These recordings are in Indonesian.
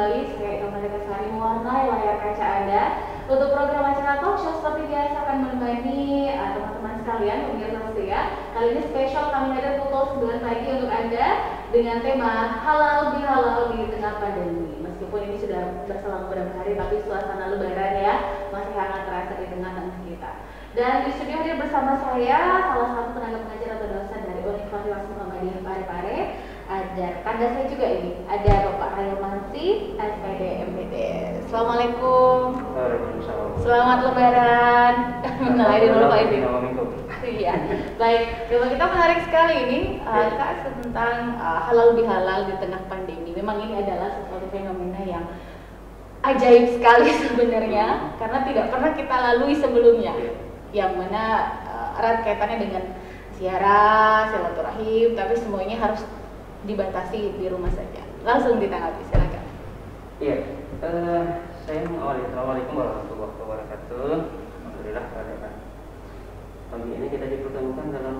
kembali saya Eka Malika Sari mewarnai layar kaca Anda untuk program acara talk show seperti biasa akan menemani teman-teman sekalian pemirsa setia. Kali ini spesial kami hadir pukul 9 pagi untuk Anda dengan tema halal bihalal di tengah pandemi. Meskipun ini sudah berselang beberapa hari, tapi suasana lebaran ya masih hangat terasa di tengah-tengah kita. Dan di studio hadir bersama saya salah satu tenaga pengajar atau dosen dari Universitas Muhammadiyah Parepare. Ada rekan saya juga ini, ada Bapak Raya Mansi, SPD MPD. Assalamualaikum. Waalaikumsalam. Selamat Lebaran. Mengenalin dulu Pak ini. Iya. Baik, tema kita menarik sekali ini, Kak, tentang halal bihalal di tengah pandemi. Memang ini adalah sesuatu fenomena yang ajaib sekali sebenarnya, karena tidak pernah kita lalui sebelumnya. Yang mana erat kaitannya dengan ziarah, silaturahim, tapi semuanya harus dibatasi di rumah saja. Langsung ditanggapi, silakan. Iya, saya mengawali. Assalamualaikum warahmatullahi wabarakatuh. Alhamdulillah keadaan pagi ini kita dipertemukan dalam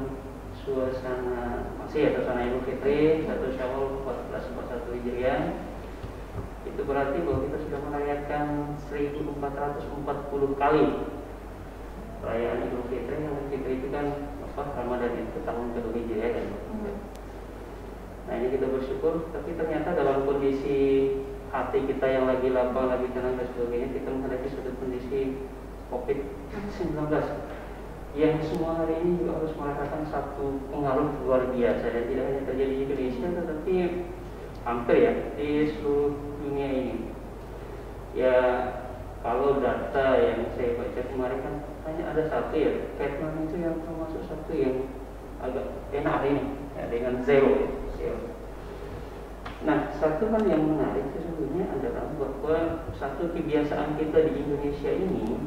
suasana Idul Fitri 1 Syawal 1441 Hijriah. Itu berarti bahwa kita sudah merayakan 1440 kali perayaan Idul Fitri. Yang Fitri itu kan Ramadan itu tahun kedua Hijriah kan. Nah ini kita bersyukur, tapi ternyata dalam kondisi hati kita yang lagi lapang, lagi tenang dan sebagainya, kita menghadapi suatu kondisi COVID-19 yang semua hari ini juga harus merasakan satu pengaruh luar biasa, dan tidak hanya terjadi di Indonesia tetapi hampir ya di seluruh dunia ini. Ya kalau data yang saya baca kemarin kan hanya ada satu ya, Vietnam itu yang termasuk satu yang agak enak ini ya, dengan zero. Nah, satu hal yang menarik sesungguhnya adalah bahwa satu kebiasaan kita di Indonesia ini,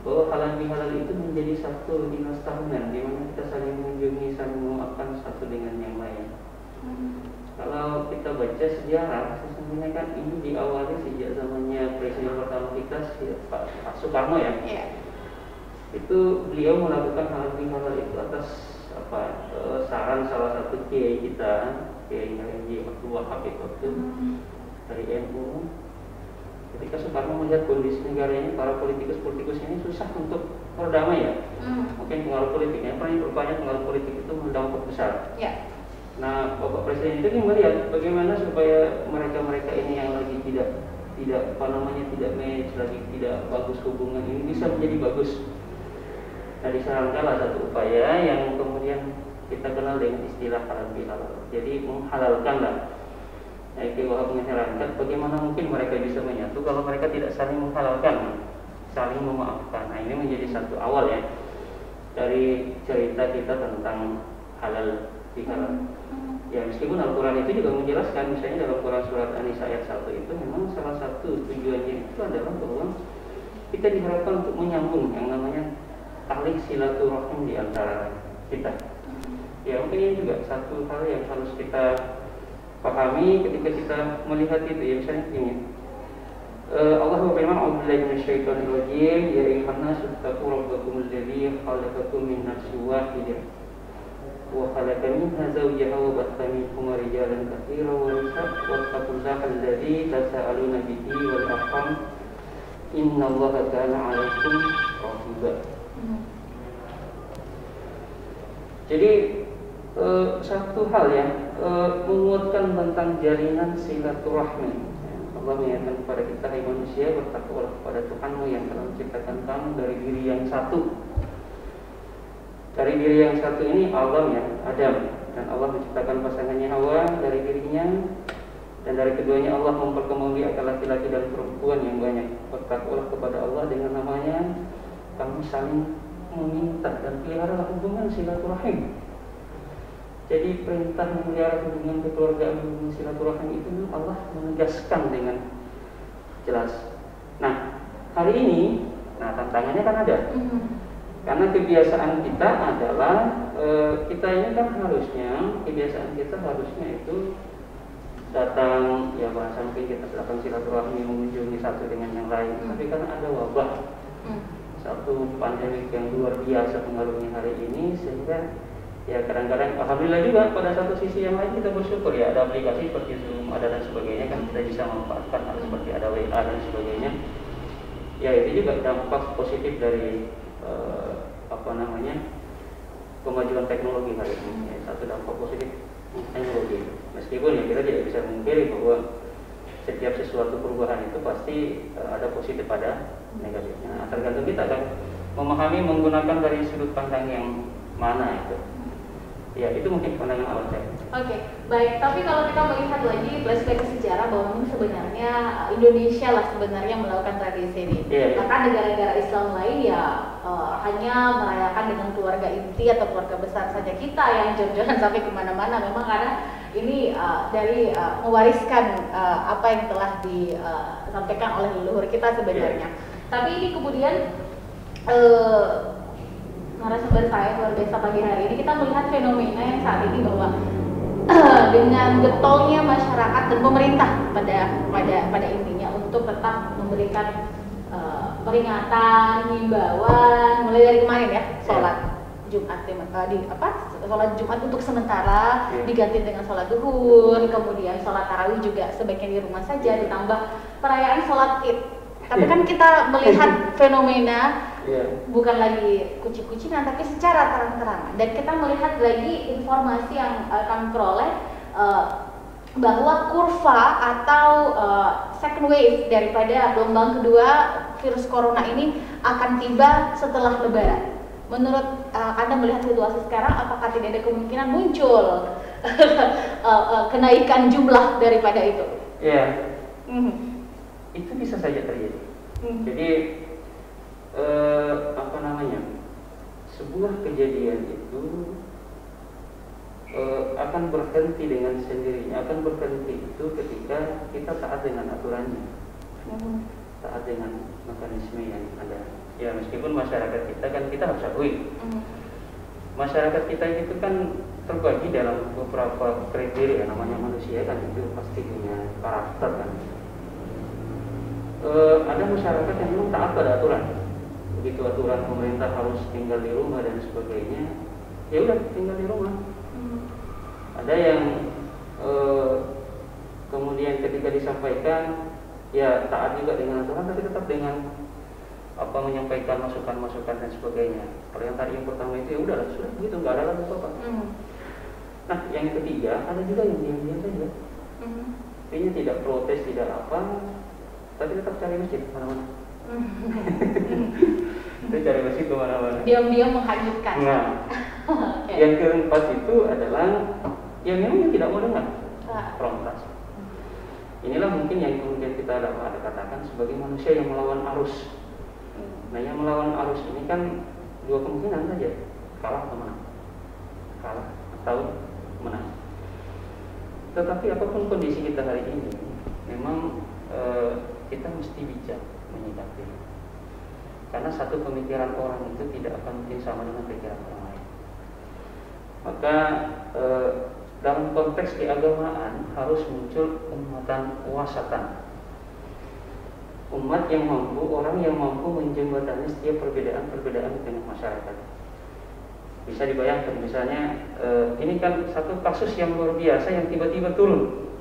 bahwa halal bihalal itu menjadi satu dinas tahunan di mana kita saling mengunjungi, saling memaafkan satu dengan yang lain. Kalau kita baca sejarah, sesungguhnya kan ini diawali sejak zamannya presiden pertama kita, Pak Soekarno ya. Itu beliau melakukan halal bihalal itu atas saran salah satu kiai kita, Kiai Haji Abdul Wahab itu dari NU. Ketika Soekarno melihat kondisi negara ini, para politikus ini susah untuk berdamai ya. Mungkin pengaruh politiknya, paling berbanyak pengaruh politik itu berdampak besar. Nah, Bapak Presiden itu melihat bagaimana supaya mereka ini yang lagi tidak match, lagi tidak bagus hubungan ini bisa menjadi bagus. Nah, disarankanlah satu upaya yang kemudian kita kenal dengan istilah halal bihalal. Jadi menghalalkanlah. Nah, Kiai Wahab menyarankan bagaimana mungkin mereka bisa menyatu kalau mereka tidak saling menghalalkan, saling memaafkan. Nah, ini menjadi satu awal ya dari cerita kita tentang halal bihalal. Ya, meskipun Al-Quran itu juga menjelaskan, misalnya dalam Quran surat An-Nisa ayat 1 itu memang salah satu tujuannya itu adalah bahwa kita diharapkan untuk menyambung yang namanya tali silaturahim di antara kita. Ya, mungkin ini juga satu hal yang harus kita pahami ketika kita melihat itu ya. Misalnya ini Allah berfirman, "A'udzubillahi minasyaitonir rajim, ya ayyuhan nasu taqu rabbakum alladzi khalaqakum min nafsin wahidah wa khalaqa minha zawjaha wa batha minhuma rijalan katsiran wa nisaa wattaqullaha alladzi tasaaluna bihi wal arham innallaha kana 'alaikum raqiba." Jadi satu hal yang menguatkan tentang jalinan silaturahmi. Allah mengingatkan kepada kita, hai manusia, bertakwalah kepada Tuhanmu yang telah menciptakan kamu dari diri yang satu. Dari diri yang satu ini Allah ya, Adam, dan Allah menciptakan pasangannya Hawa dari dirinya, dan dari keduanya Allah memperkembangkan akal laki-laki dan perempuan yang banyak. Bertakwalah kepada Allah dengan namanya, kamu saling meminta dan pelihara hubungan silaturahim. Jadi perintah memelihara hubungan kekeluargaan, hubungan silaturahim itu Allah menegaskan dengan jelas. Nah, hari ini, tantangannya kan ada. Karena kebiasaan kita adalah kita ini kan harusnya itu datang ya, bahasa mungkin kita datang silaturahmi, mengunjungi satu dengan yang lain. Tapi karena ada wabah, satu pandemi yang luar biasa pengaruhnya hari ini, sehingga ya kadang-kadang alhamdulillah juga pada satu sisi yang lain kita bersyukur ya ada aplikasi seperti Zoom Zoom ada dan sebagainya kan kita bisa memanfaatkan hal seperti ada WA dan sebagainya. Ya itu juga dampak positif dari kemajuan teknologi hari ini. Ya, satu dampak positif teknologi. Meskipun ya kita tidak bisa mengkiri bahwa setiap sesuatu perubahan itu pasti ada positif pada negatifnya. Nah, tergantung kita kan memahami menggunakan dari sudut pandang yang mana itu. Ya itu mungkin pandangan awal saya. Oke, baik. Tapi kalau kita melihat lagi flashback ke sejarah bahwa memang sebenarnya Indonesia lah sebenarnya melakukan tradisi ini. Bahkan negara-negara Islam lain ya hanya merayakan dengan keluarga inti atau keluarga besar saja. Kita yang jor-joran sampai kemana-mana memang karena ini dari mewariskan apa yang telah disampaikan oleh leluhur kita sebenarnya. Tapi ini kemudian narasumber saya luar biasa pagi hari ini kita melihat fenomena yang saat ini bahwa dengan getolnya masyarakat dan pemerintah pada intinya untuk tetap memberikan peringatan, himbauan mulai dari kemarin ya sholat Jumat sholat Jumat untuk sementara diganti dengan sholat duhur, kemudian sholat tarawih juga sebaiknya di rumah saja, ditambah perayaan sholat Id. Tapi kan kita melihat fenomena bukan lagi kucing-kucingan tapi secara terang-terangan, dan kita melihat lagi informasi yang kami peroleh bahwa kurva atau second wave daripada gelombang kedua virus corona ini akan tiba setelah Lebaran. Menurut Anda melihat situasi sekarang, apakah tidak ada kemungkinan muncul kenaikan jumlah daripada itu? Ya, itu bisa saja terjadi. Jadi sebuah kejadian itu akan berhenti dengan sendirinya, akan berhenti itu ketika kita taat dengan aturannya, taat dengan mekanisme yang ada. Ya meskipun masyarakat kita kan kita harus akui, masyarakat kita itu kan terbagi dalam beberapa kriteria. Namanya manusia kan itu pasti punya karakter kan. Ada masyarakat yang memang taat pada aturan. Begitu aturan pemerintah harus tinggal di rumah dan sebagainya, ya udah tinggal di rumah. Ada yang kemudian ketika disampaikan ya taat juga dengan aturan, tapi tetap dengan menyampaikan masukan-masukan dan sebagainya. Kalau yang tadi yang pertama itu ya udah sudah begitu, nggak ada lagi apa-apa. Nah yang ketiga ada juga yang diam-diam saja, artinya tidak protes tidak apa, tapi tetap cari masjid kemana-mana. Itu cari masjid kemana-mana. Diam-diam menghanyutkan. Nah, yang keempat itu adalah yang memang tidak mau dengar frontas. Inilah mungkin yang kemudian kita dapat katakan sebagai manusia yang melawan arus. Nah, yang melawan arus ini kan dua kemungkinan saja, kalah atau menang, kalah atau menang. Tetapi apapun kondisi kita hari ini, memang kita mesti bijak menyikapi. Karena satu pemikiran orang itu tidak akan mungkin sama dengan pikiran orang lain. Maka dalam konteks keagamaan harus muncul ummatan wasatan, umat yang mampu, orang yang mampu menjembatani setiap perbedaan-perbedaan di tengah masyarakat. Bisa dibayangkan misalnya ini kan satu kasus yang luar biasa yang tiba-tiba turun.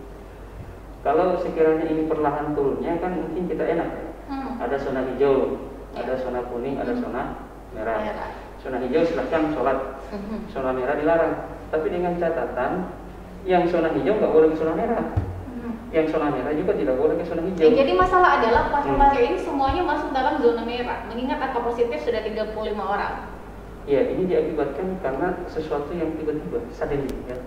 Kalau sekiranya ini perlahan turunnya kan mungkin kita enak ya. Ada zona hijau, ada zona kuning, ada zona merah. Zona hijau silahkan sholat, zona merah dilarang. Tapi dengan catatan yang zona hijau nggak boleh ke zona merah, yang zona merah juga tidak boleh ke zona hijau. Jadi masalah adalah pasien-pasien ini semuanya masuk dalam zona merah, mengingat angka positif sudah 35 orang. Ya, ini diakibatkan karena sesuatu yang tiba-tiba, suddenly ya.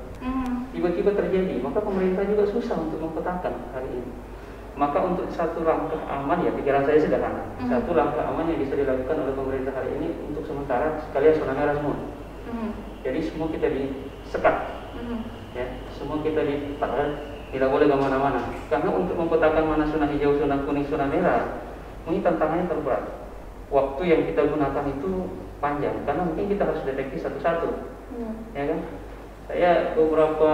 Tiba-tiba terjadi, maka pemerintah juga susah untuk mempetakan hari ini. Maka untuk satu langkah aman, ya pikiran saya sederhana, satu langkah aman yang bisa dilakukan oleh pemerintah hari ini untuk sementara sekalian zona merah semua. Jadi semua kita disekat, ya, semua kita ditahan, tidak boleh kemana-mana. Karena untuk mempetakan mana zona hijau, zona kuning, zona merah, ini tantangannya terberat. Waktu yang kita gunakan itu panjang, karena mungkin kita harus deteksi satu-satu, ya kan? Saya beberapa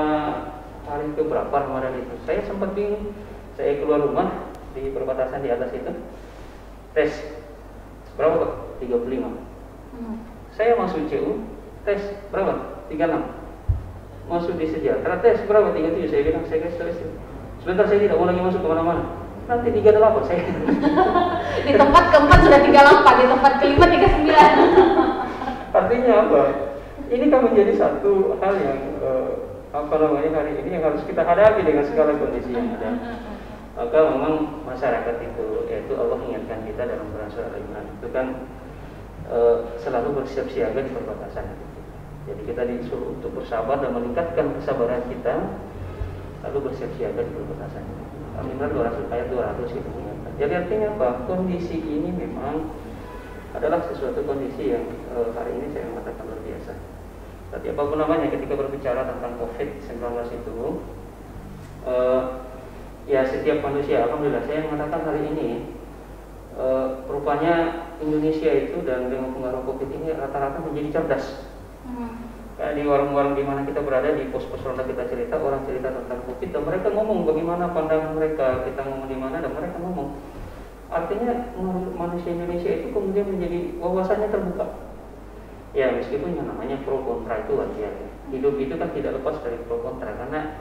hari keberapa Ramadan itu, saya sempat bingung. Saya keluar rumah di perbatasan di atas itu, tes berapa Pak? 35. Saya masuk CU, tes berapa? 36. Masuk di sejahtera, tes berapa? 37. Saya bilang saya kasih tes sebentar saya tidak mau lagi masuk kemana-mana. Nanti 38 saya. Di tempat keempat sudah 38, di tempat kelima 39. Artinya apa? Ini kan menjadi satu hal yang hari ini yang harus kita hadapi dengan segala kondisi yang ada. Maka memang masyarakat itu, yaitu Allah ingatkan kita dalam Quran surah Al-Imran itu kan selalu bersiap siaga di perbatasan. Jadi kita disuruh untuk bersabar dan meningkatkan kesabaran kita, lalu bersiap siaga di perbatasan. Al-Imran 200 ayat 200 itu mengingatkan. Jadi artinya apa? Kondisi ini memang adalah sesuatu kondisi yang hari ini saya mengatakan luar biasa. Tapi apapun namanya, ketika berbicara tentang COVID-19 itu, ya setiap manusia, alhamdulillah saya mengatakan hari ini, rupanya Indonesia itu dan dengan pengaruh COVID ini rata-rata menjadi cerdas. Kayak di warung-warung di mana kita berada, di pos-pos ronda kita cerita, orang cerita tentang COVID dan mereka ngomong bagaimana pandangan mereka, kita ngomong di mana dan mereka ngomong. Artinya manusia Indonesia itu kemudian menjadi wawasannya terbuka. Ya meskipun yang namanya pro kontra itu wajar. Hidup itu kan tidak lepas dari pro kontra karena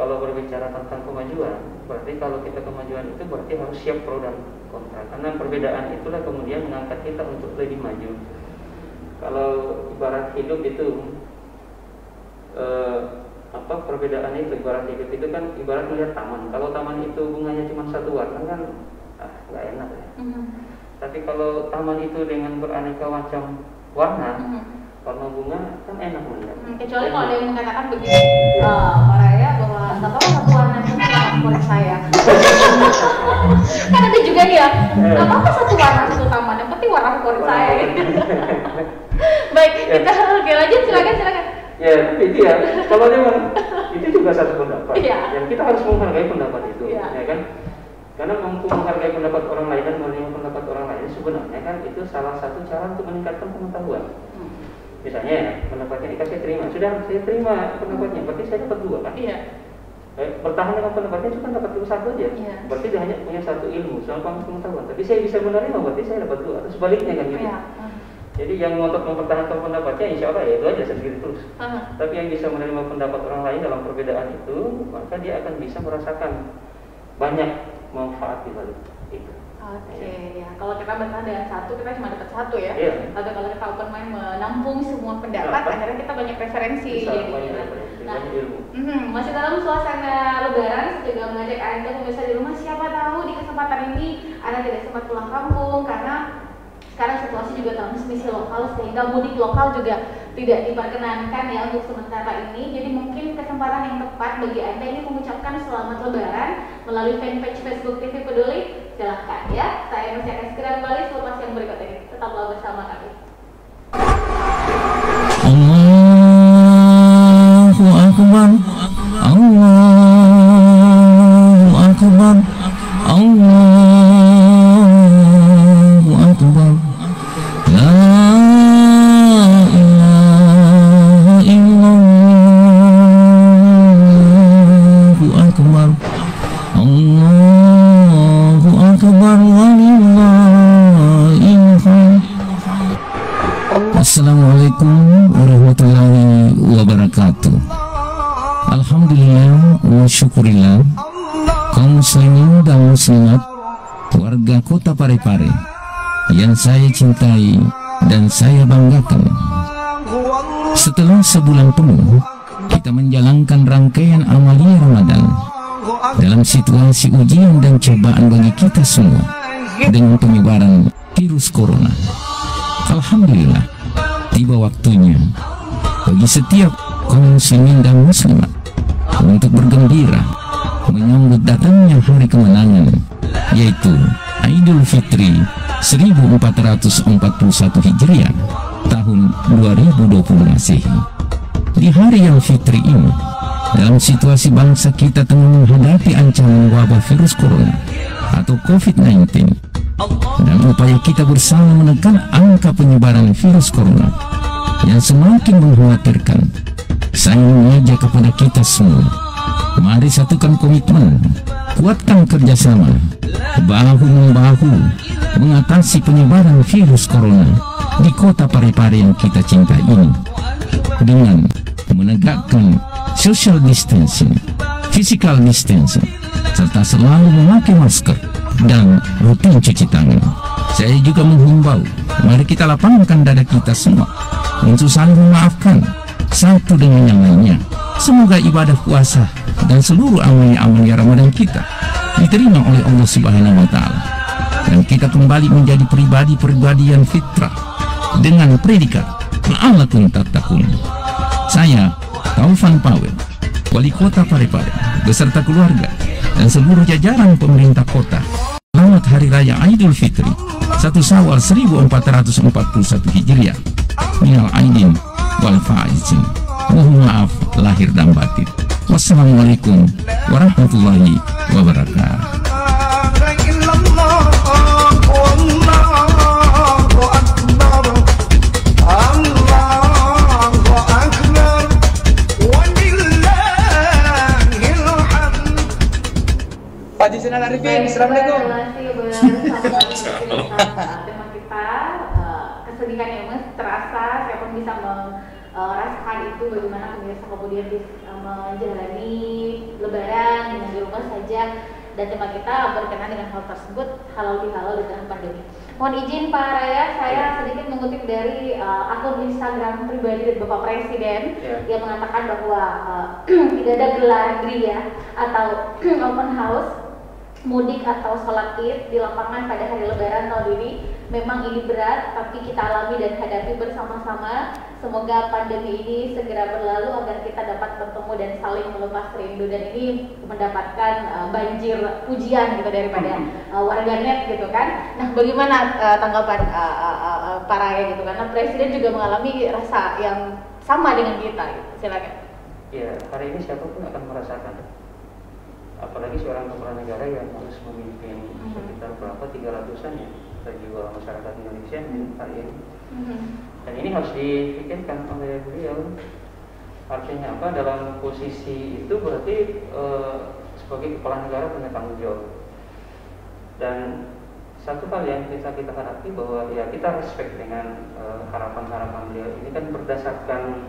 kalau berbicara tentang kemajuan, berarti kalau kita kemajuan itu berarti harus siap pro dan kontra. Karena perbedaan itulah kemudian mengangkat kita untuk lebih maju. Kalau ibarat hidup itu perbedaan itu ibarat hidup itu kan ibarat melihat taman. Kalau taman itu bunganya cuma satu warna kan nggak enak ya. Tapi kalau taman itu dengan beraneka macam warna bunga kan enak melihat. Kecuali kalau ada yang mengatakan begini, Raya bahwa nggak apa-apa satu warna itu favorit saya. Kan ada juga dia, nggak apa-apa satu warna satu taman, yang penting warna favorit saya. Baik, kita lanjut, silakan. Ya, tapi itu ya, kalau memang itu juga satu pendapat. Yang kita harus menghargai pendapat itu, ya kan? Karena mampu menghargai pendapat orang lain dan menerima pendapat orang lain sebenarnya kan itu salah satu cara untuk meningkatkan pengetahuan. Misalnya ya, pendapatnya dikasih terima, sudah saya terima pendapatnya, berarti saya dapat 2 kan? Iya. Bertahan dengan pendapatnya itu kan dapat 1 aja. Iya. Berarti dia hanya punya 1 ilmu, soal pengetahuan. Tapi saya bisa menerima, berarti saya dapat 2 atau sebaliknya kan gitu. Iya. Jadi yang ngotot mempertahankan pendapatnya insya Allah ya itu aja sendiri terus. Tapi yang bisa menerima pendapat orang lain dalam perbedaan itu, maka dia akan bisa merasakan banyak manfaat di balik itu. Ya. Kalau kita bertahan dengan 1, kita cuma dapat 1 ya. Iya. Tapi kalau kita open mind menampung semua pendapat, akhirnya kita banyak referensi. Masih dalam suasana Lebaran, saya juga mengajak Anda pemirsa di rumah, siapa tahu di kesempatan ini Anda tidak sempat pulang kampung karena sekarang situasi juga transmisi lokal sehingga mudik lokal juga tidak diperkenankan ya untuk sementara ini. Jadi mungkin kesempatan yang tepat bagi Anda ini mengucapkan selamat Lebaran melalui fanpage Facebook TV Peduli. Silahkan ya, saya masih akan segera kembali selepas yang berikut ini. Tetaplah bersama kami. Allahu Akbar, Allahu Akbar, Allahu Akbar. La ilaha illallahu akbar. Allahu akbar walillahil hamd. Assalamualaikum warahmatullahi wabarakatuh. Alhamdulillah wa syukurillah, kaum muslimin dan muslimat warga kota Parepare yang saya cintai dan saya banggakan. Setelah sebulan penuh kita menjalankan rangkaian amalia Ramadan dalam situasi ujian dan cobaan bagi kita semua dengan penyebaran virus corona. Alhamdulillah, tiba waktunya bagi setiap kaum muslimin dan muslimat untuk bergembira menyambut datangnya hari kemenangan, yaitu Idul Fitri 1441 Hijriah tahun 2020 Masehi. Di hari yang fitri ini, dalam situasi bangsa kita tengah menghadapi ancaman wabah virus corona atau COVID-19 dan upaya kita bersama menekan angka penyebaran virus corona yang semakin mengkhawatirkan, saya mengajak kepada kita semua, mari satukan komitmen, kuatkan kerjasama, bahu-membahu mengatasi penyebaran virus corona di kota Parepare yang kita cintai ini dengan menegakkan social distancing, physical distancing, serta selalu memakai masker dan rutin cuci tangan. Saya juga menghimbau, mari kita lapangkan dada kita semua untuk saling memaafkan satu dengan yang lainnya. Semoga ibadah puasa dan seluruh amalia-amalia Ramadan kita diterima oleh Allah Subhanahu wa Ta'ala, dan kita kembali menjadi pribadi-pribadi yang fitrah dengan predikat la'allakum tattaqun. Saya Taufan Pawel, Wali Kota Parepare beserta keluarga dan seluruh jajaran pemerintah kota, selamat Hari Raya Idul Fitri 1 Syawal 1441 Hijriah. Minal aidin wal faizin. Mohon maaf lahir dan batin. Wassalamualaikum warahmatullahi wabarakatuh. Pak Jisenal Arifin, Assalamualaikum. Tema kita kesedihan yang terasa, saya pun bisa merasakan itu bagaimana pemirsa kemudian menjalani Lebaran dengan di rumah saja, dan tema kita berkenaan dengan hal tersebut, halal bihalal di tengah pandemi. Mohon izin Pak Raya, saya sedikit mengutip dari akun Instagram pribadi dari Bapak Presiden yang mengatakan bahwa tidak ada gelar geria atau open house mudik atau sholat id di lapangan pada hari Lebaran tahun ini. Memang ini berat, tapi kita alami dan hadapi bersama-sama. Semoga pandemi ini segera berlalu agar kita dapat bertemu dan saling melepas rindu, dan ini mendapatkan banjir pujian gitu daripada warganet gitu kan. Nah, bagaimana tanggapan Pak Raya gitu, karena Presiden juga mengalami rasa yang sama dengan kita gitu. Silakan. Ya, hari ini siapapun akan merasakan. Apalagi seorang kepala negara yang harus memimpin sekitar berapa 300-an ya jiwa masyarakat Indonesia hari ini. Dan ini harus dipikirkan oleh beliau. Artinya apa? Dalam posisi itu berarti sebagai kepala negara punya tanggung jawab. Dan satu hal yang kita hadapi bahwa ya kita respect dengan harapan-harapan beliau ini kan berdasarkan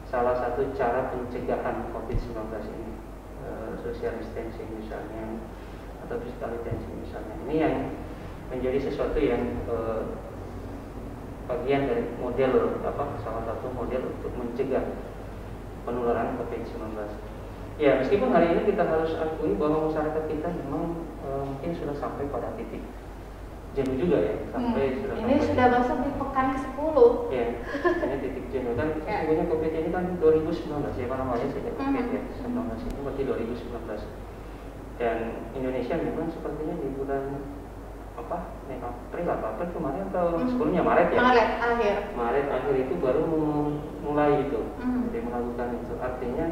salah satu cara pencegahan COVID-19 ini. Social distancing misalnya, atau physical distancing misalnya, ini yang menjadi sesuatu yang bagian dari model salah satu model untuk mencegah penularan COVID-19. Ya, meskipun hari ini kita harus akui bahwa masyarakat kita memang mungkin sudah sampai pada titik jenuh juga ya, sampai sudah masuk di pekan ke-10. Ya, ini titik jenuh kan. Sesungguhnya COVID ini kan 2019 ya, namanya sejak COVID ya, 19 itu berarti 2019. Dan Indonesia memang sepertinya di bulan April kemarin atau sebelumnya Maret ya? Maret akhir itu baru mulai itu, jadi melakukan itu. Artinya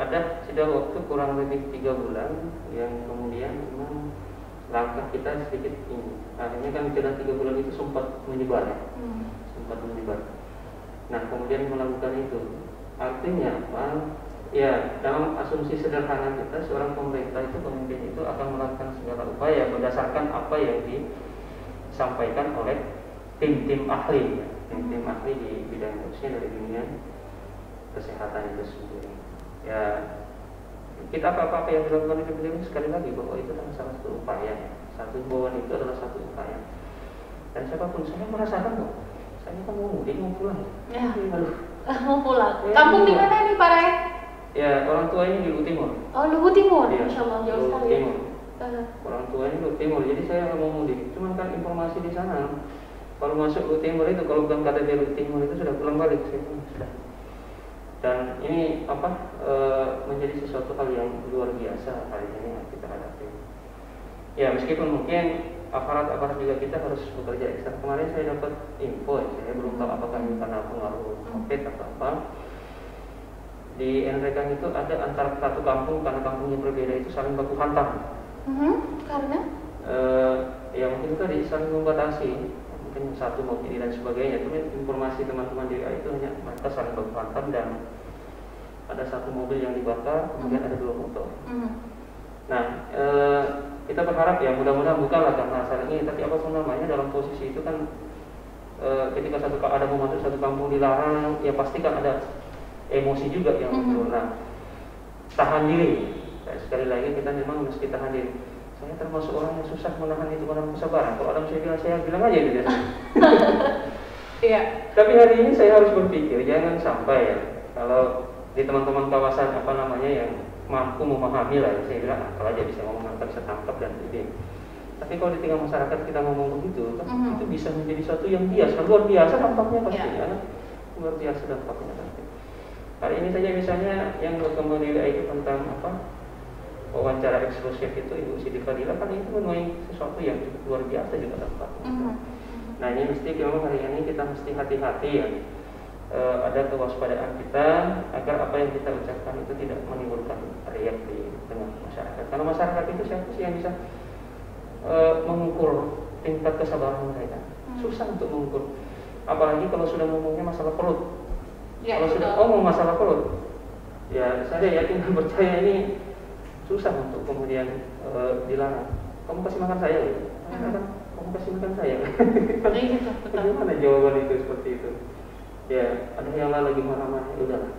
ada sudah waktu kurang lebih 3 bulan yang kemudian memang langkah kita sedikit ini. Akhirnya kan sudah 3 bulan itu sempat menyebar ya, sempat menyebar. Nah, kemudian melakukan itu, artinya apa? Ya, dalam asumsi sederhana kita, seorang pemerintah itu, pemimpin itu akan melakukan segala upaya berdasarkan apa yang disampaikan oleh tim-tim ahli, ya. Tim-tim ahli di bidang khususnya dari dunia kesehatan itu sendiri. Ya, kita apa-apa yang dilakukan oleh beliau sekali lagi bahwa itu adalah salah satu upaya, satu himbauan itu adalah satu upaya. Dan siapapun, saya merasakan kok, saya kan mau mudik, mau pulang. Ya. Mau pulang. Kampung di mana nih Pak Ray? Ya, orang tua ini di Luwu Timur. Oh, Luwu Timur, ya, Masya Allah, jauh sekali ya. Orang tua ini Luwu Timur, jadi saya mau mudik. Cuman kan informasi di sana, kalau masuk Luwu Timur itu, kalau bukan KTP Luwu Timur itu sudah pulang balik, sudah. Dan ini menjadi sesuatu hal yang luar biasa hari ini yang kita hadapi. Ya, meskipun mungkin aparat-aparat juga kita harus bekerja ekstra. Kemarin saya dapat info, saya belum tahu apakah ini karena pengaruh COVID atau apa. Di Enrekang itu ada antara satu kampung, karena kampungnya berbeda itu saling baku hantam. Karena? Ya mungkin itu tadi saling membatasi, mungkin satu mau kiri dan sebagainya. Itu informasi teman-teman di itu hanya mereka saling baku hantam, dan ada satu mobil yang dibakar, kemudian ada 2 motor. Nah, kita berharap ya mudah-mudahan bukanlah karena saat ini, tapi apapun namanya dalam posisi itu kan ketika ada mau masuk satu kampung dilarang, ya pasti kan ada emosi juga yang muncul. Nah, tahan diri. Nah, sekali lagi kita memang mesti tahan diri. Saya termasuk orang yang susah menahan itu menahan kesabaran. Kalau ada saya bilang aja gitu. Iya. Tapi hari ini saya harus berpikir jangan sampai ya kalau di teman-teman kawasan apa namanya yang mampu memahami lah, saya bilang kalau aja bisa ngomong atau bisa tangkap dan ide. Tapi kalau di tengah masyarakat kita ngomong begitu, itu bisa menjadi suatu yang biasa, luar biasa dampaknya pastinya, luar biasa dampaknya nanti. Hari ini saja misalnya yang berkembang di WA itu tentang apa wawancara eksklusif itu Ibu Siti Fadila kan itu menuai sesuatu yang cukup luar biasa juga dampaknya. Nah ini mesti memang hari ini kita mesti hati-hati ya. Ada kewaspadaan kita agar apa yang kita ucapkan itu tidak menimbulkan riak di tengah masyarakat. Karena masyarakat itu siapa sih yang bisa mengukur tingkat kesabaran mereka? Susah untuk mengukur. Apalagi kalau sudah ngomongnya masalah perut. Ya, kalau sudah ngomong masalah perut, ya saya yakin dan percaya ini susah untuk kemudian dilarang. Kamu kasih makan saya ya? Kamu kasih makan saya. Bagaimana jawaban itu seperti itu? Ya, ada yang lagi marah-marah, ya udahlah.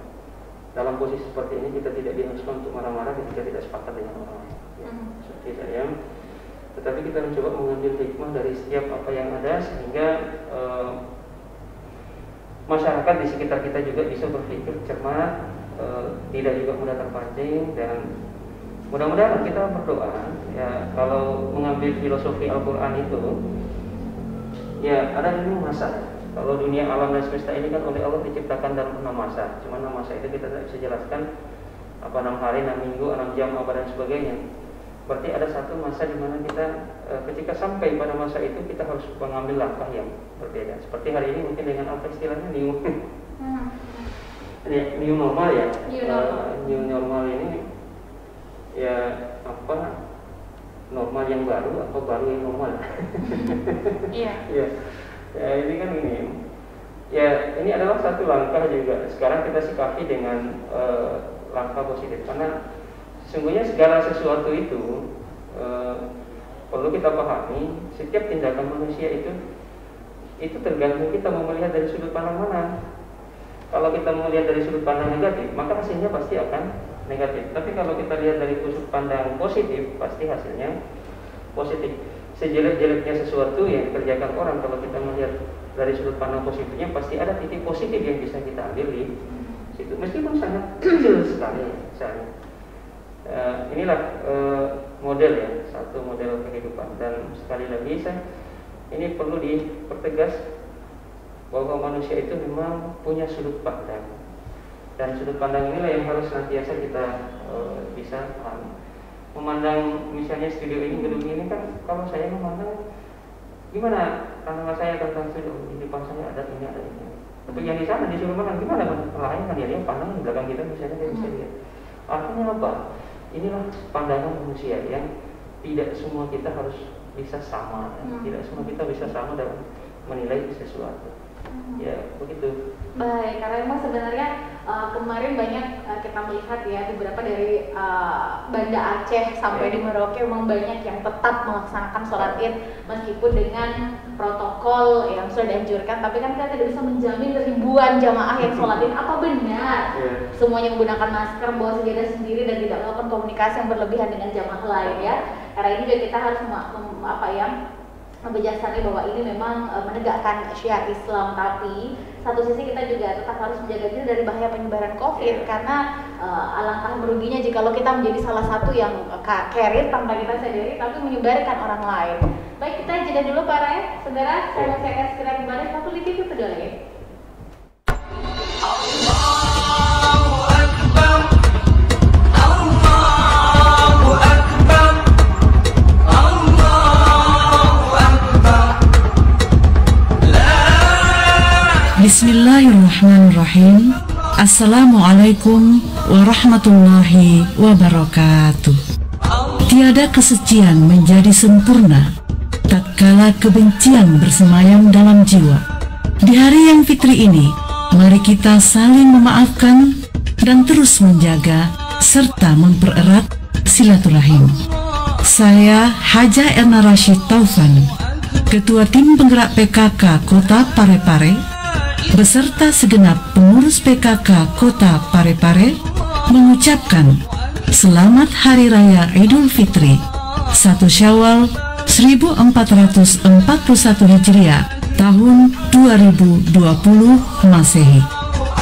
Dalam posisi seperti ini kita tidak diharuskan untuk marah-marah ketika tidak sepakat dengan orang lain. Ya, seperti saya. Tetapi kita mencoba mengambil hikmah dari setiap apa yang ada sehingga masyarakat di sekitar kita juga bisa berpikir cermat, tidak juga mudah terpancing dan mudah-mudahan kita berdoa ya kalau mengambil filosofi Al-Quran itu ya ada 5 masa. Kalau dunia alam dan semesta ini kan oleh Allah diciptakan dalam 6 masa. Cuma 6 masa itu kita tidak bisa jelaskan apa 6 hari, 6 minggu, 6 jam, apa dan sebagainya. Berarti ada satu masa di mana kita ketika sampai pada masa itu kita harus mengambil langkah yang berbeda. Seperti hari ini mungkin dengan apa istilahnya new normal ya. New normal ini ya apa normal yang baru atau baru yang normal. Iya. Ya. Ya ini kan ya ini adalah satu langkah juga. Sekarang kita sikapi dengan langkah positif karena sesungguhnya segala sesuatu itu perlu kita pahami. Setiap tindakan manusia itu tergantung kita mau melihat dari sudut pandang mana. Kalau kita melihat dari sudut pandang negatif, maka hasilnya pasti akan negatif. Tapi kalau kita lihat dari sudut pandang positif, pasti hasilnya positif. Sejelek-jeleknya sesuatu yang dikerjakan orang, kalau kita melihat dari sudut pandang positifnya, pasti ada titik positif yang bisa kita ambil di situ. Meskipun sangat kecil sekali, misalnya. Inilah model ya, satu model kehidupan. Dan sekali lagi ini perlu dipertegas bahwa manusia itu memang punya sudut pandang. Dan sudut pandang inilah yang harus senantiasa kita bisa pahami. Memandang misalnya studio ini, gedung ini kan kalau saya memandang gimana pandangan saya tentang studio di depan saya ada ini ada ini. Tapi yang di sana disuruh makan gimana lain kan dia pandang di belakang kita misalnya dia bisa lihat. Artinya apa? Inilah pandangan manusia yang tidak semua kita harus bisa sama, tidak semua kita bisa sama dalam menilai sesuatu. Ya begitu. Baik, karena memang sebenarnya kemarin banyak kita melihat ya beberapa dari Banda Aceh sampai di Merauke memang banyak yang tetap melaksanakan sholat Id meskipun dengan protokol yang sudah dianjurkan, tapi kan kita tidak bisa menjamin ribuan jamaah yang sholat Id apa benar semuanya menggunakan masker, bawa sejadah sendiri dan tidak melakukan komunikasi yang berlebihan dengan jamaah lain ya. Karena ini juga kita harus membijaksanakan bahwa ini memang menegakkan syiar Islam, tapi satu sisi kita juga tetap harus menjaga diri dari bahaya penyebaran COVID karena alangkah meruginya jikalau kita menjadi salah satu yang carrier tanpa kita sadari tapi menyebarkan orang lain. Baik, kita jeda dulu para saudara, saya masih akan segera kembali satu di TV Peduli. Bismillahirrahmanirrahim. Assalamualaikum warahmatullahi wabarakatuh. Tiada kesucian menjadi sempurna tatkala kebencian bersemayam dalam jiwa. Di hari yang fitri ini, mari kita saling memaafkan dan terus menjaga serta mempererat silaturahim. Saya Haja Erna Rashid Taufan, Ketua Tim Penggerak PKK Kota Parepare, beserta segenap pengurus PKK Kota Parepare mengucapkan Selamat Hari Raya Idul Fitri 1 Syawal 1441 Hijriah tahun 2020 Masehi.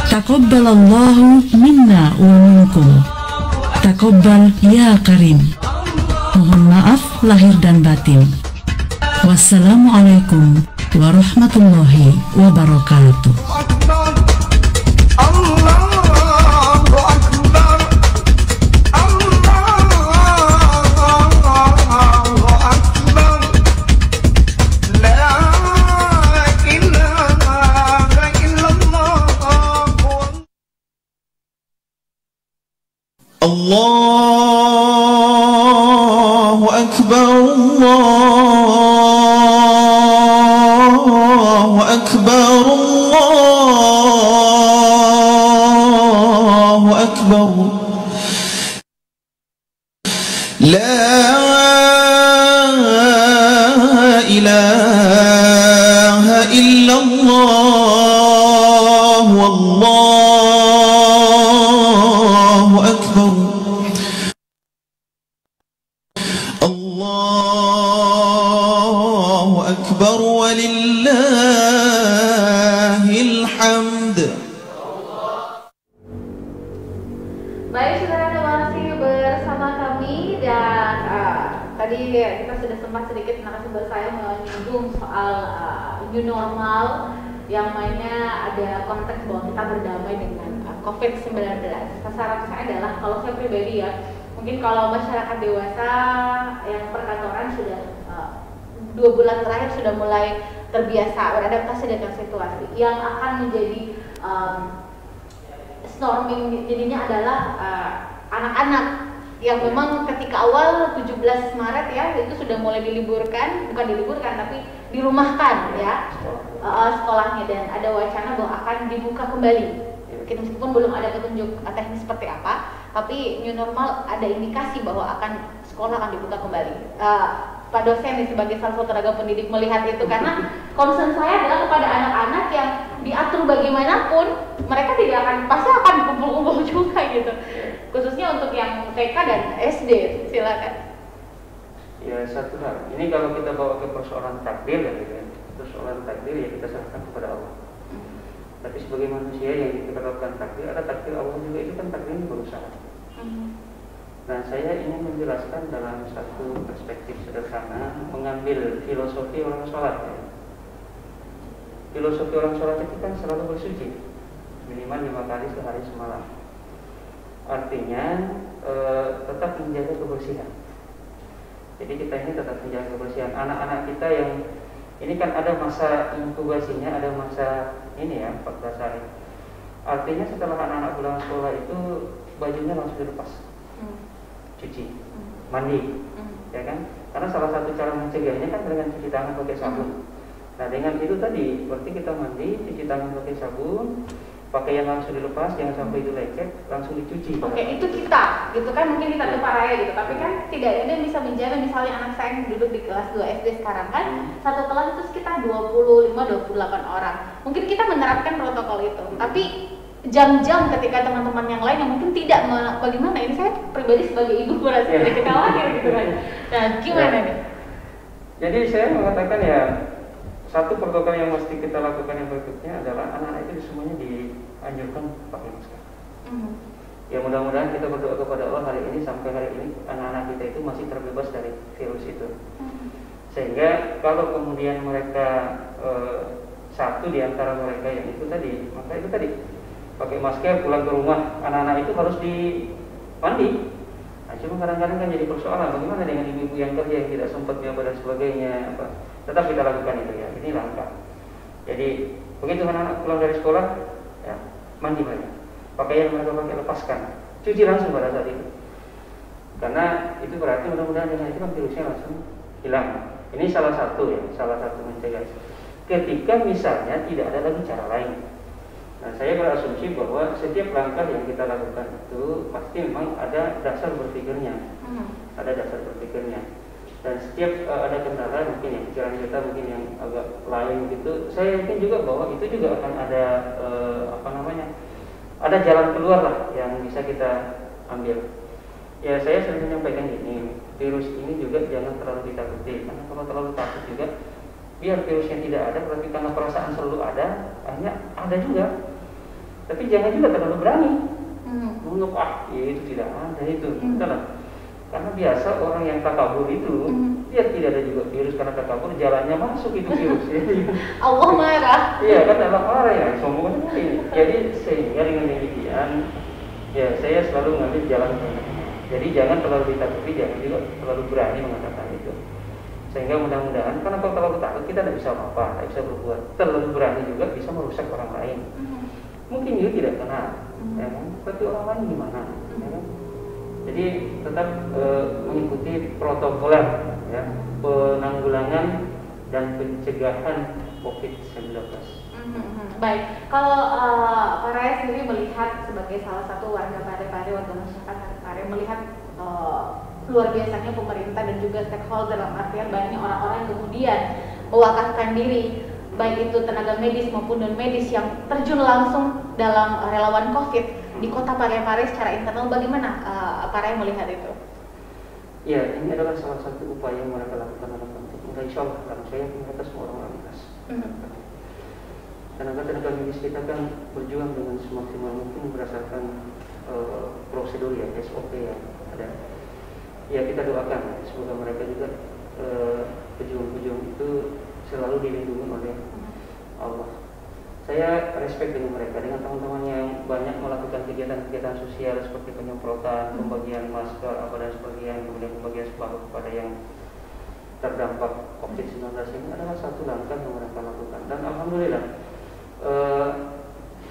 Taqabbalallahu minna wa minkum. Taqabbal ya Karim. Mohon maaf lahir dan batin. Wassalamualaikum warahmatullahi wabarakatuh. Allahu Akbar, Allahu Akbar, Allahu Akbar. La ilaha illallah, wallahu akbar. Allahu akbar walillahil hamd. Baik, saudara, masih bersama kami dan tadi kita sudah sempat sedikit narasumber saya menyinggung soal new normal yang mainnya ada konteks bahwa kita berdamai dengan COVID-19. Sasaran saya adalah, kalau saya pribadi ya, mungkin kalau masyarakat dewasa yang perkantoran sudah 2 bulan terakhir sudah mulai terbiasa beradaptasi dengan situasi, yang akan menjadi storming jadinya adalah anak-anak yang memang ketika awal 17 Maret ya itu sudah mulai diliburkan, bukan diliburkan tapi dirumahkan ya sekolahnya, dan ada wacana bahwa akan dibuka kembali. Meskipun belum ada petunjuk teknis seperti apa, tapi new normal ada indikasi bahwa sekolah akan dibuka kembali. Pak dosen nih sebagai salah satu tenaga pendidik melihat itu, karena concern saya adalah kepada anak-anak yang diatur bagaimanapun mereka pasti akan kumpul-kumpul juga gitu, khususnya untuk yang TK dan SD. Silakan. Ya, satu hal, ini kalau kita bawa ke persoalan takdir ya, gitu ya. Persoalan takdir ya kita serahkan kepada Allah. Tapi sebagai manusia yang kita lakukan takdir, ada takdir Allah juga, itu kan takdirnya berusaha. Nah, saya ingin menjelaskan dalam satu perspektif sederhana, mengambil filosofi orang sholat ya. Filosofi orang sholat itu kan selalu bersuci, minimal 5 kali sehari semalam. Artinya tetap menjaga kebersihan. Jadi kita ini tetap menjaga kebersihan. Anak-anak kita yang ini kan ada masa inkubasinya, ada masa ini ya, 14 hari. Artinya setelah anak-anak pulang sekolah itu bajunya langsung dilepas, cuci, mandi, ya kan? Karena salah satu cara mencegahnya kan dengan cuci tangan pakai sabun. Nah, dengan itu tadi, berarti kita mandi, cuci tangan pakai sabun, pakaian langsung dilepas, jangan sampai itu lecet, langsung dicuci. Oke, itu kita, gitu kan, mungkin kita lupa raya gitu, tapi kan tidak ada yang bisa menjaga. Misalnya anak saya yang duduk di kelas 2 SD sekarang kan, satu kelas itu sekitar 25-28 orang. Mungkin kita menerapkan protokol itu, tapi jam-jam ketika teman-teman yang lain yang mungkin tidak, bagaimana ini saya pribadi sebagai ibu merasa sedikit khawatir gitu kan. Nah, gimana nih? Jadi saya mengatakan ya, satu protokol yang mesti kita lakukan yang berikutnya adalah anak-anak itu semuanya dianjurkan pakai masker. Ya, mudah-mudahan kita berdoa kepada Allah hari ini sampai hari ini anak-anak kita itu masih terbebas dari virus itu. Sehingga kalau kemudian mereka satu di antara mereka yang itu tadi, maka itu tadi pakai masker pulang ke rumah, anak-anak itu harus dimandi. Nah, cuma kadang-kadang kan jadi persoalan, bagaimana dengan ibu-ibu yang kerja yang tidak sempat nyoba dan sebagainya, apa? Tetap kita lakukan itu ya, ini langkah. Jadi begitu anak-anak pulang dari sekolah, ya, mandi mereka, pakaian mereka pakai lepaskan, cuci langsung pada saat itu. Karena itu berarti mudah-mudahan dengan itu kan virusnya langsung hilang. Ini salah satu ya, salah satu mencegah. Ketika misalnya tidak ada lagi cara lain. Nah, saya berasumsi bahwa setiap langkah yang kita lakukan itu pasti memang ada dasar berpikirnya, ada dasar berpikirnya. Dan setiap ada kendala mungkin ya, pikiran kita mungkin yang agak lain gitu, saya yakin juga bahwa itu juga akan ada ada jalan keluar lah yang bisa kita ambil. Ya saya sering menyampaikan gini, virus ini juga jangan terlalu ditakuti, karena kalau terlalu takut juga, biar virusnya tidak ada, berarti karena perasaan selalu ada, akhirnya ada juga. Tapi jangan juga terlalu berani, menganggap itu tidak ada itu, karena biasa orang yang takabur itu, dia tidak ada juga virus karena takabur, jalannya masuk itu virus. Allah marah. Iya kan, Allah marah ya, sombong ini. Jadi sehingga dengan demikian, ya saya selalu ngambil jalan tengah. Jadi jangan terlalu ditakuti, jangan juga terlalu berani mengatakan itu. Sehingga mudah-mudahan, karena kalau terlalu takut kita tidak bisa apa-apa, tidak bisa berbuat. Terlalu berani juga bisa merusak orang lain. Mungkin juga tidak kena, ya kan? Tapi orang lain gimana? Ya kan? Jadi tetap mengikuti protokoler, ya, penanggulangan dan pencegahan COVID-19. Baik, kalau Pak Raya sendiri melihat sebagai salah satu warga Parepare, warga masyarakat Parepare, melihat luar biasanya pemerintah dan juga stakeholder, dalam artian banyak orang-orang yang kemudian mewakafkan diri, baik itu tenaga medis maupun non medis yang terjun langsung dalam relawan COVID di kota Parepare secara internal. Bagaimana Pak Raya melihat itu? Ya, ini adalah salah satu upaya yang mereka lakukan dalam konteks insya Allah, karena saya mereka semua orang ikhlas. Tenaga medis kita kan berjuang dengan semaksimal mungkin berdasarkan prosedur ya, SOP yang ada. Ya kita doakan semoga mereka juga pejuang-pejuang itu selalu dilindungi oleh Allah. Saya respect dengan mereka, dengan teman-teman yang banyak melakukan kegiatan-kegiatan sosial seperti penyemprotan, pembagian masker, apa dan sebagainya, kemudian pembagian sembako kepada yang terdampak COVID-19. Ini adalah satu langkah yang mereka lakukan, dan alhamdulillah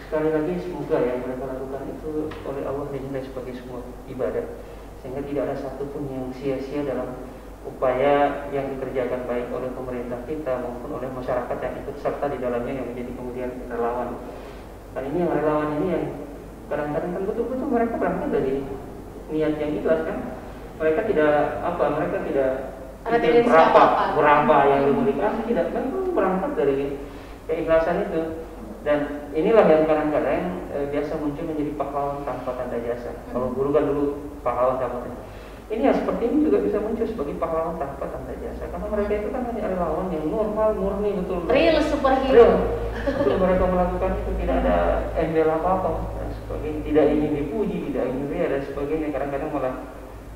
sekali lagi semoga yang mereka lakukan itu oleh Allah dinilai sebagai sebuah ibadah, sehingga tidak ada satupun yang sia-sia dalam upaya yang dikerjakan baik oleh pemerintah kita maupun oleh masyarakat yang ikut serta di dalamnya yang menjadi kemudian relawan. Dan ini yang relawan ini yang kadang-kadang kan betul-betul mereka berangkat dari niat yang ikhlas kan. Mereka tidak mereka tidak berapa yang dimiliki, tidak, mereka berangkat dari keikhlasan itu. Dan inilah yang kadang-kadang biasa muncul menjadi pahlawan tanpa tanda jasa. Kalau guru kan dulu pahlawan tanpa tanda jasa. Ini yang seperti ini juga bisa muncul sebagai pahlawan tanpa tanda jasa, karena mereka itu kan hanya relawan yang normal, murni, betul. Real superhero. Real. Betul, mereka melakukan itu tidak ada embel apa-apa dan sebagainya, tidak ingin dipuji, tidak ingin ria dan sebagainya. Kadang-kadang malah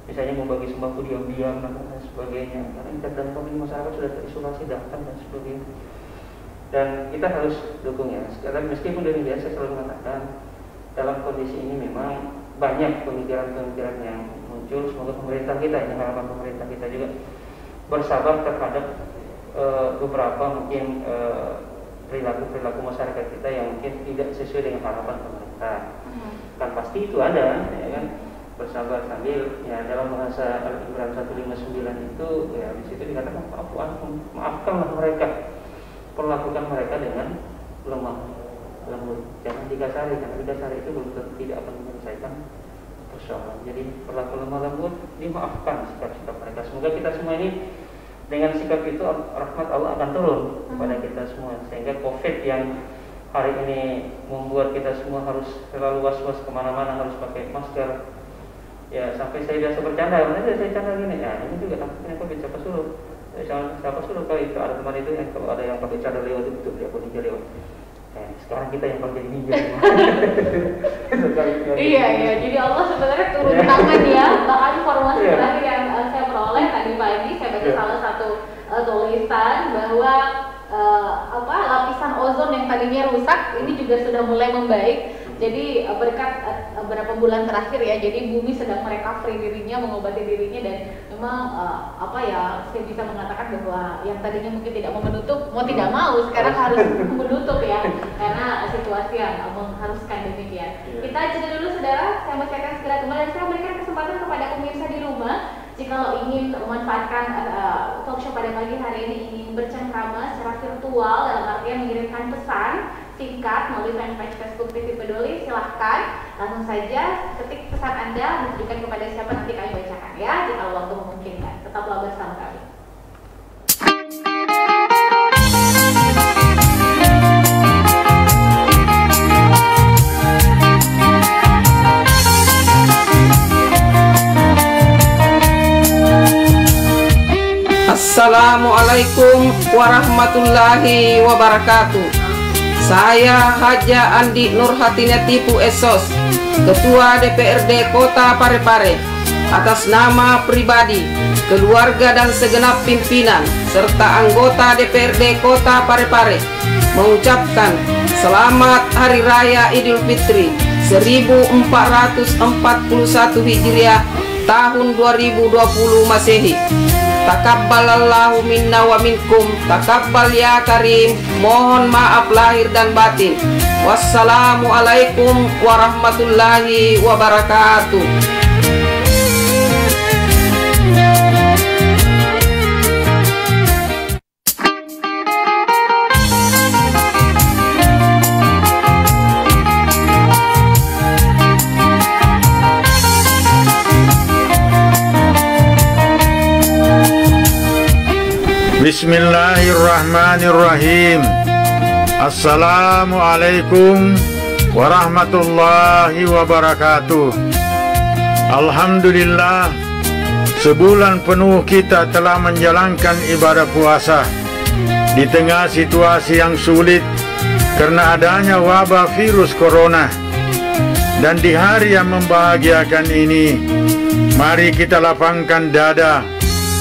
misalnya membagi sembako diam-diam dan sebagainya. Karena kita dan pemilik masyarakat sudah terisolasi, datang dan sebagainya. Dan kita harus dukung ya. Sekarang meskipun dari biasa selalu mengatakan dalam kondisi ini memang banyak pemikiran-pemikiran yang muncul. Semoga pemerintah kita, ini harapan pemerintah kita juga bersabar terhadap beberapa mungkin perilaku masyarakat kita yang mungkin tidak sesuai dengan harapan pemerintah. Kan pasti itu ada, ya kan? Bersabar sambil ya dalam bahasa Al-Imran 159 itu ya di situ dikatakan maafkanlah mereka, perlakukan mereka dengan lemah lembut, jangan dikasari, karena dikasari itu belum tentu tidak akan menyelesaikan persoalan. Jadi perlaku lemah lembut, dimaafkan sikap-sikap mereka. Semoga kita semua ini dengan sikap itu rahmat Allah akan turun kepada kita semua, sehingga COVID yang hari ini membuat kita semua harus selalu was-was kemana-mana, harus pakai masker. Ya sampai saya biasa bercanda, saya canda gini, ya ini juga takutnya COVID, siapa suruh kalau itu ada teman itu yang kalau ada yang pakai cadar lewat itu betul dia pun ninja lewat. Sekarang kita yang pakai ninja. Iya. Jadi Allah sebenarnya turun tangan ya. Bahkan informasi terakhir yang saya peroleh tadi pagi, saya baca salah satu tulisan bahwa lapisan ozon yang tadinya rusak ini juga sudah mulai membaik. Jadi berkat beberapa bulan terakhir ya, jadi bumi sedang merecovery dirinya, mengobati dirinya, dan memang saya bisa mengatakan bahwa yang tadinya mungkin tidak mau menutup, mau tidak mau sekarang harus menutup ya, karena situasi yang mengharuskan demikian. Kita jeda dulu saudara, saya akan segera kembali dan saya berikan kesempatan kepada pemirsa di rumah. Jika lo ingin memanfaatkan talk show pada pagi hari ini, ingin bercengkrama secara virtual dalam artian mengirimkan pesan singkat melalui fanpage Facebook TV Peduli, silahkan langsung saja ketik pesan Anda, ditujukan kepada siapa nanti kami bacakan ya, jika waktu memungkinkan. Tetaplah bersama kami. Assalamualaikum warahmatullahi wabarakatuh. Saya Haja Andi Nurhatina Tipu Esos, Ketua DPRD Kota Parepare, atas nama pribadi, keluarga dan segenap pimpinan serta anggota DPRD Kota Parepare mengucapkan Selamat Hari Raya Idul Fitri 1441 Hijriah tahun 2020 Masehi. Takabbalallahu minna wa minkum, takabbal ya karim. Mohon maaf lahir dan batin. Wassalamualaikum warahmatullahi wabarakatuh. Bismillahirrahmanirrahim. Assalamualaikum warahmatullahi wabarakatuh. Alhamdulillah, sebulan penuh kita telah menjalankan ibadah puasa di tengah situasi yang sulit karena adanya wabah virus corona. Dan di hari yang membahagiakan ini, mari kita lapangkan dada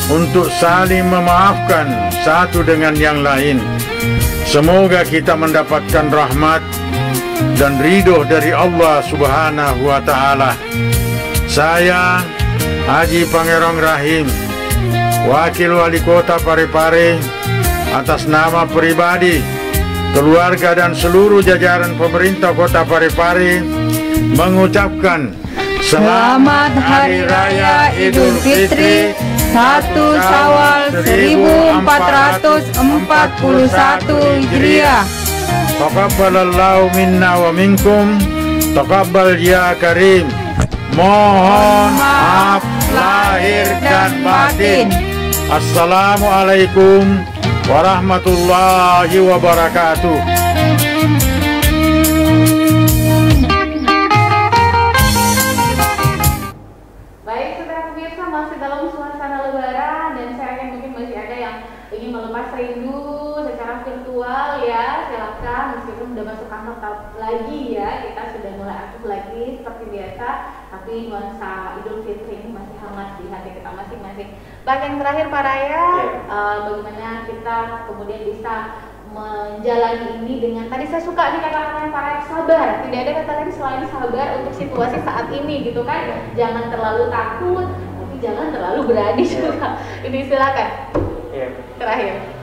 untuk saling memaafkan satu dengan yang lain. Semoga kita mendapatkan rahmat dan ridho dari Allah Subhanahu wa Ta'ala. Saya Haji Pangerong Rahim, Wakil Wali Kota Parepare, atas nama pribadi, keluarga dan seluruh jajaran pemerintah Kota Parepare mengucapkan Selamat Hari Raya Idul Fitri 1 Syawal 1441 Hijriah. Taqabbalallahu minna wa minkum, taqabbal ya karim. Mohon maaf lahir dan batin. Assalamualaikum warahmatullahi wabarakatuh. Meskipun udah masuk kantor lagi ya, kita sudah mulai aktif lagi seperti biasa, tapi nuansa Idul Fitri ini masih hangat di hati kita masing-masing. Pak, yang terakhir Pak Raya, bagaimana kita kemudian bisa menjalani ini dengan, tadi saya suka nih kata-kata Pak Raya, sabar. Tidak ada kata lain selain sabar untuk situasi saat ini gitu kan. Jangan terlalu takut, tapi jangan terlalu berani juga. Ini silakan. Terakhir.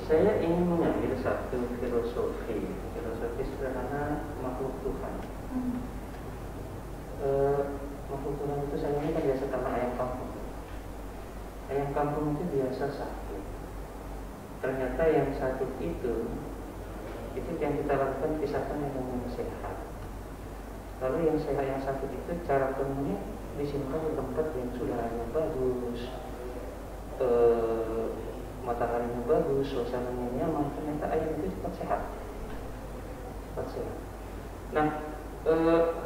Saya ingin mengambil satu filosofi sederhana makhluk Tuhan. Makhluk Tuhan itu saya ini kan biasa karena ayam kampung. Ayam kampung itu biasa sakit. Ternyata yang sakit itu yang kita lakukan pisahkan dengan yang sehat. Lalu yang sehat yang sakit itu cara temunya disimpan di tempat yang sudaranya bagus, mataharinya bagus, suasananya nyaman, ternyata ayam itu cepat sehat. Nah,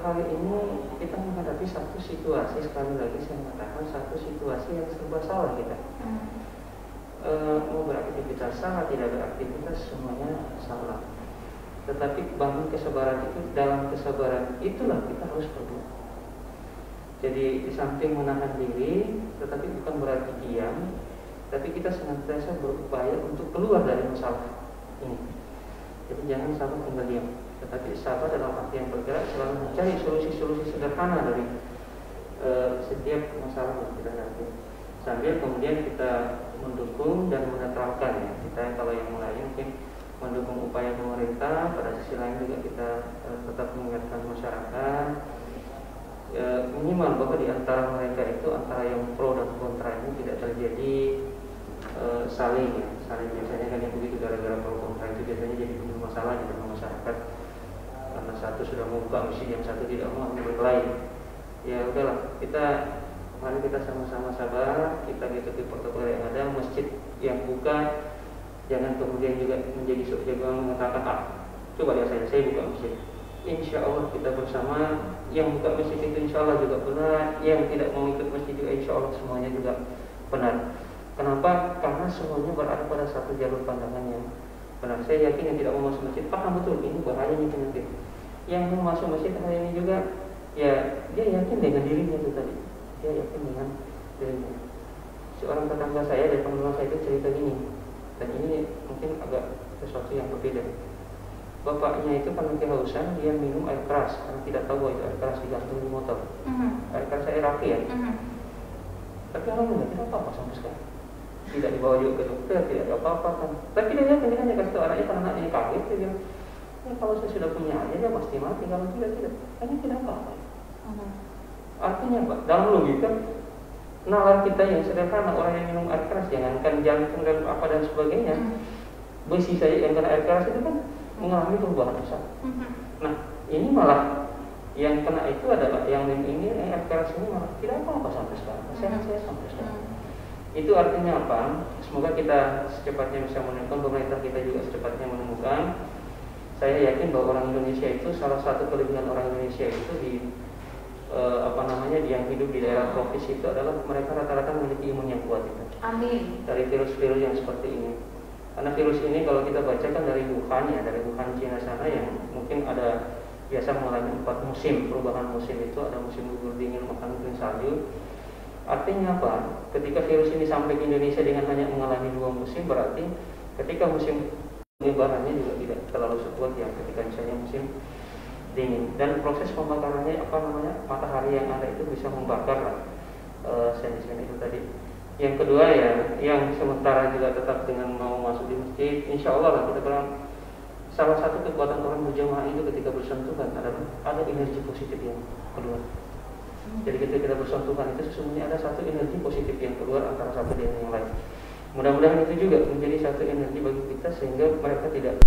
hari ini kita menghadapi satu situasi, sekali lagi saya mengatakan satu situasi yang serba salah kita. Mau beraktivitas salah, tidak beraktivitas semuanya salah. Tetapi bangun kesabaran itu, dalam kesabaran itulah kita harus berdoa. Jadi di samping menahan diri, tetapi bukan berarti diam, tapi kita senantiasa berupaya untuk keluar dari masalah ini. Jadi jangan sabar tinggal diam, tetapi sabar dalam arti yang bergerak, selalu mencari solusi-solusi sederhana dari setiap masalah yang kita hadapi. Sambil kemudian kita mendukung dan menetralkan ya. Kita kalau yang mulai mungkin mendukung upaya pemerintah, pada sisi lain juga kita tetap mengingatkan masyarakat. Minimal bahwa di antara mereka itu, antara yang pro dan kontra ini tidak terjadi saling biasanya kan yang begitu, gara-gara pro kontra itu biasanya jadi timbul masalah di dalam masyarakat karena satu sudah mau buka masjid, yang satu tidak mau ambil lain. Ya udahlah, mari kita sama-sama sabar, kita ikuti protokol yang ada. Masjid yang buka jangan kemudian juga menjadi sok jagoan mengatakan coba ya saya buka masjid. Insya Allah kita bersama, yang buka masjid itu insya Allah juga benar, yang tidak mau ikut masjid juga insya Allah semuanya juga benar. Kenapa? Karena semuanya berada pada satu jalur pandangan yang benar. Saya yakin yang tidak mau masuk masjid paham betul ini bahayanya penyakit. Yang mau masuk masjid hari ini juga, ya dia yakin dengan dirinya itu tadi. Dia yakin dengan dirinya. Seorang tetangga saya dari teman saya itu cerita gini, dan ini mungkin agak sesuatu yang berbeda. Bapaknya itu karena kehausan, dia minum air keras karena tidak tahu bahwa itu air keras digantung di motor. Air keras air api ya. Tapi orang tidak apa-apa sampai sekarang. Tidak dibawa juga ke dokter, tidak ada apa-apa kan. Tapi dia hanya kasih tahu anaknya karena anaknya kaget, dia bilang, ya kalau saya sudah punya aja dia pasti mati, kalau tidak. Hanya tidak apa-apa. Artinya Pak, dalam logika nalar kita yang sederhana, orang yang minum air keras, jangankan jantung dan apa dan sebagainya, besi saja yang kena air keras itu kan mengalami perubahan besar. Nah, ini malah yang kena itu adalah yang ini air keras ini malah tidak apa-apa sampai sekarang. Sehat-sehat sampai sekarang. Itu artinya apa? Semoga kita secepatnya bisa menemukan, pemerintah kita juga secepatnya menemukan. Saya yakin bahwa orang Indonesia itu salah satu kelebihan orang Indonesia itu di yang hidup di daerah tropis itu adalah mereka rata-rata memiliki imun yang kuat itu. Amin. Dari virus-virus yang seperti ini. Karena virus ini kalau kita baca kan dari Wuhan ya, dari Wuhan Cina sana yang mungkin ada biasa mengalami 4 musim perubahan musim itu, ada musim gugur dingin, bahkan musim salju. Artinya apa? Ketika virus ini sampai ke Indonesia dengan hanya mengalami 2 musim, berarti ketika musim penyebarannya juga tidak terlalu sekuat yang ketika misalnya musim dingin, dan proses pembakarannya matahari yang ada itu bisa membakar sen-sen itu tadi. Yang kedua ya, yang sementara juga tetap dengan mau masuk di masjid, insya Allah lah kita bilang salah satu kekuatan orang berjamaah itu ketika bersentuhan adalah ada energi positif yang keluar. Jadi ketika kita bersentuhan itu sesungguhnya ada satu energi positif yang keluar antara satu dengan yang lain. Mudah-mudahan itu juga menjadi satu energi bagi kita sehingga mereka tidak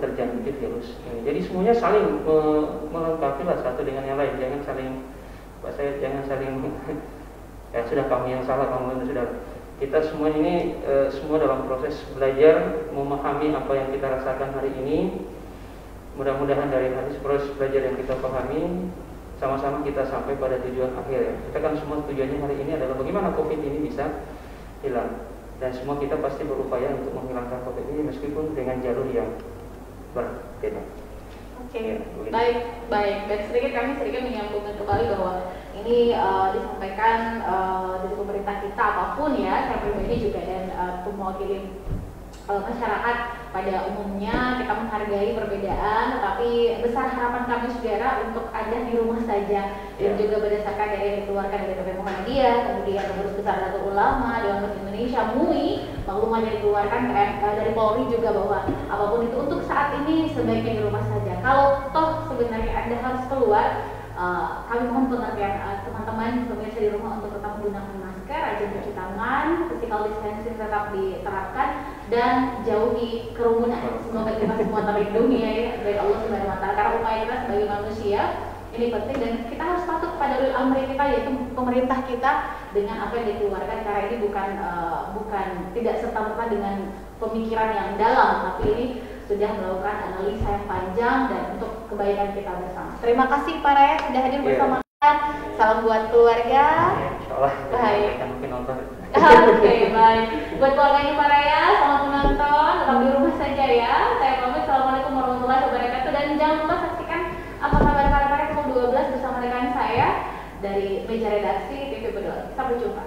terjangkit virus ini. Jadi semuanya saling melengkapi lah satu dengan yang lain. Jangan saling ya sudah kamu yang salah, kamu yang sudah. Kita semua ini semua dalam proses belajar memahami apa yang kita rasakan hari ini. Mudah-mudahan dari proses belajar yang kita pahami sama-sama kita sampai pada tujuan akhir ya. Kita kan semua tujuannya hari ini adalah bagaimana COVID ini bisa hilang. Dan semua kita pasti berupaya untuk menghilangkan COVID ini meskipun dengan jalur yang berbeda. Oke, baik. Dan sedikit menyambungkan kembali bahwa ini disampaikan dari pemerintah kita apapun ya, saya pribadi juga dan mewakili masyarakat pada umumnya kita menghargai perbedaan, tetapi besar harapan kami saudara untuk ada di rumah saja dan juga berdasarkan dari yang dikeluarkan dari PP Muhammadiyah, kemudian Pengurus Besar Nahdlatul Ulama, Dewan Masjid Indonesia, MUI, maklumat yang dikeluarkan dari Polri juga bahwa apapun itu untuk saat ini sebaiknya di rumah saja. Kalau toh sebenarnya Anda harus keluar, kami mohon pengertian teman-teman pemirsa di rumah untuk tetap menggunakan masker, rajin cuci tangan, physical distancing tetap diterapkan dan jauhi kerumunan. Semoga kita semua terlindungi ya dari Allah Subhanahu wa taala. Karena upaya kita sebagai manusia ini penting dan kita harus patuh kepada ulil amri kita, yaitu pemerintah kita dengan apa yang dikeluarkan, karena ini bukan tidak serta-merta dengan pemikiran yang dalam, tapi ini sudah melakukan analisa yang panjang dan untuk kebaikan kita bersama. Terima kasih Pak Raya sudah hadir bersama kita. Salam buat keluarga. Insyaallah. Baik. Mungkin nonton. Oke, baik. Buat keluarganya Pak Raya, selamat menonton. Tetap di rumah saja ya. Saya pamit. Assalamualaikum warahmatullahi wabarakatuh. Dan jangan lupa saksikan Apa Kabar Para pukul 12 bersama rekan saya dari meja redaksi TV Bedol. Sampai jumpa.